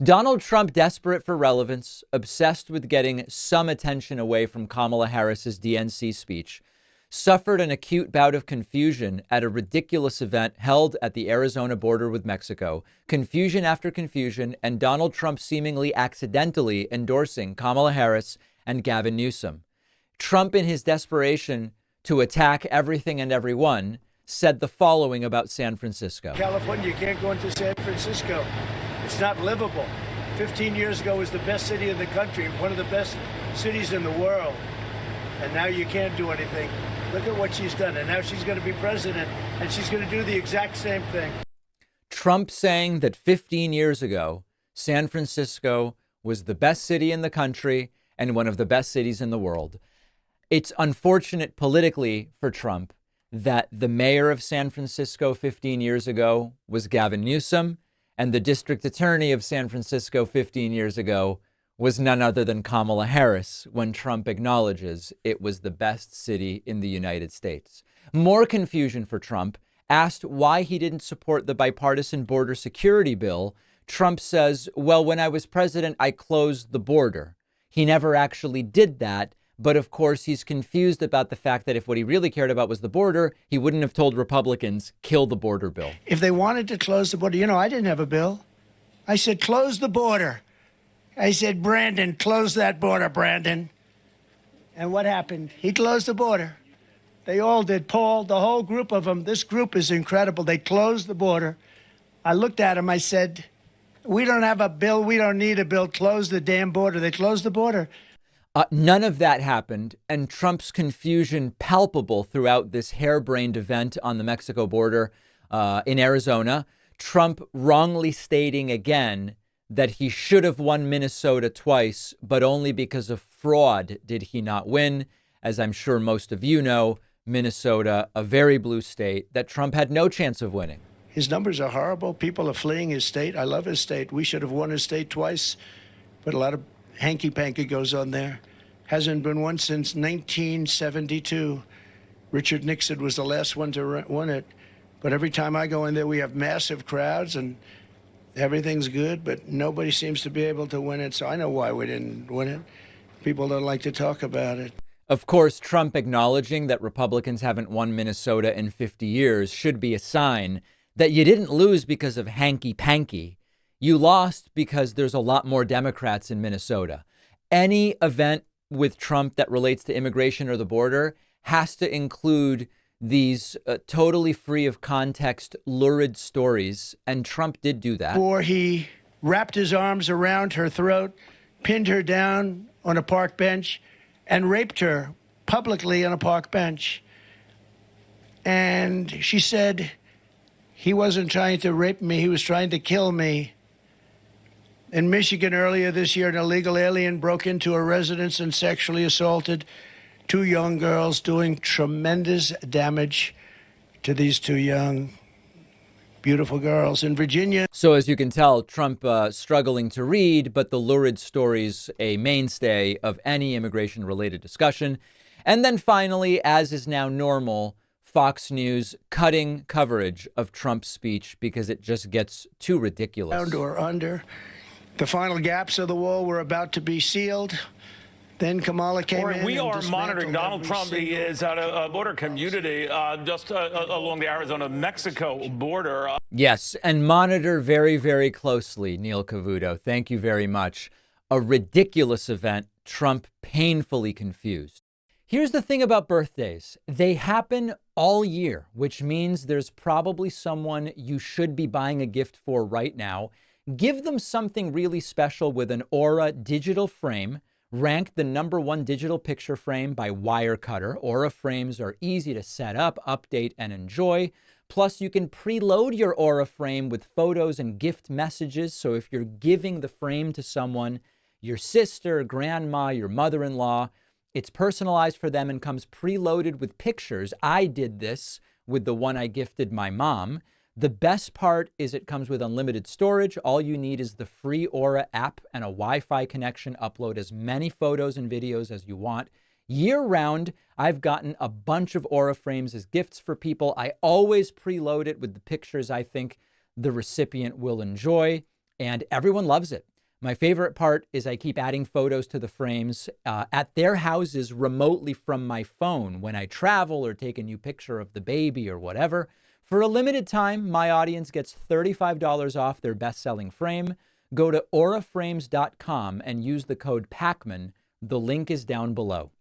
Donald Trump, desperate for relevance, obsessed with getting some attention away from Kamala Harris's DNC speech, suffered an acute bout of confusion at a ridiculous event held at the Arizona border with Mexico. Confusion after confusion, and Donald Trump seemingly accidentally endorsing Kamala Harris and Gavin Newsom. Trump, in his desperation to attack everything and everyone, said the following about San Francisco. California, you can't go into San Francisco. It's not livable. 15 years ago, it was the best city in the country, one of the best cities in the world. And now you can't do anything. Look at what she's done. And now she's going to be president, and she's going to do the exact same thing. Trump saying that 15 years ago, San Francisco was the best city in the country and one of the best cities in the world. It's unfortunate politically for Trump that the mayor of San Francisco 15 years ago was Gavin Newsom, and the district attorney of San Francisco 15 years ago was none other than Kamala Harris, when Trump acknowledges it was the best city in the United States. More confusion for Trump. Asked why he didn't support the bipartisan border security bill, Trump says, well, when I was president, I closed the border. He never actually did that. But of course, he's confused about the fact that if what he really cared about was the border, he wouldn't have told Republicans, kill the border bill. If they wanted to close the border, I didn't have a bill. I said, close the border. I said, Brandon, close that border, Brandon. And what happened? He closed the border. They all did. Paul, the whole group of them. This group is incredible. They closed the border. I looked at him. I said, we don't have a bill. We don't need a bill. Close the damn border. They closed the border. None of that happened, and Trump's confusion palpable throughout this harebrained event on the Mexico border in Arizona. Trump wrongly stating again that he should have won Minnesota twice, but only because of fraud did he not win. As I'm sure most of you know, Minnesota, a very blue state that Trump had no chance of winning. His numbers are horrible. People are fleeing his state. I love his state. We should have won his state twice, but a lot of hanky-panky goes on there. Hasn't been won since 1972. Richard Nixon was the last one to win it. But every time I go in there, we have massive crowds and everything's good, but nobody seems to be able to win it. So I know why we didn't win it. People don't like to talk about it. Of course, Trump acknowledging that Republicans haven't won Minnesota in 50 years should be a sign that you didn't lose because of hanky-panky. You lost because there's a lot more Democrats in Minnesota. Any event with Trump that relates to immigration or the border has to include these totally free of context, lurid stories. And Trump did do that. Or he wrapped his arms around her throat, pinned her down on a park bench, and raped her publicly on a park bench. And she said, he wasn't trying to rape me, he was trying to kill me. In Michigan earlier this year, an illegal alien broke into a residence and sexually assaulted two young girls, doing tremendous damage to these two young, beautiful girls in Virginia. So as you can tell, Trump struggling to read, but the lurid stories a mainstay of any immigration-related discussion. And then finally, as is now normal, Fox News cutting coverage of Trump's speech because it just gets too ridiculous. Or under. The final gaps of the wall were about to be sealed. Then Kamala came in. We are monitoring Donald Trump. He is at a border community just along the Arizona-Mexico border. Yes, and monitor very, very closely, Neil Cavuto. Thank you very much. A ridiculous event. Trump painfully confused. Here's the thing about birthdays. They happen all year, which means there's probably someone you should be buying a gift for right now. Give them something really special with an Aura digital frame, ranked the #1 digital picture frame by Wirecutter. Aura frames are easy to set up, update, and enjoy. Plus, you can preload your Aura frame with photos and gift messages. So if you're giving the frame to someone, your sister, grandma, your mother-in-law, it's personalized for them and comes preloaded with pictures. I did this with the one I gifted my mom. The best part is it comes with unlimited storage. All you need is the free Aura app and a Wi-Fi connection. Upload as many photos and videos as you want. Year round, I've gotten a bunch of Aura frames as gifts for people. I always preload it with the pictures I think the recipient will enjoy. and everyone loves it. My favorite part is I keep adding photos to the frames at their houses remotely from my phone when I travel or take a new picture of the baby or whatever. For a limited time, my audience gets $35 off their best-selling frame. Go to auraframes.com and use the code PACMAN. The link is down below.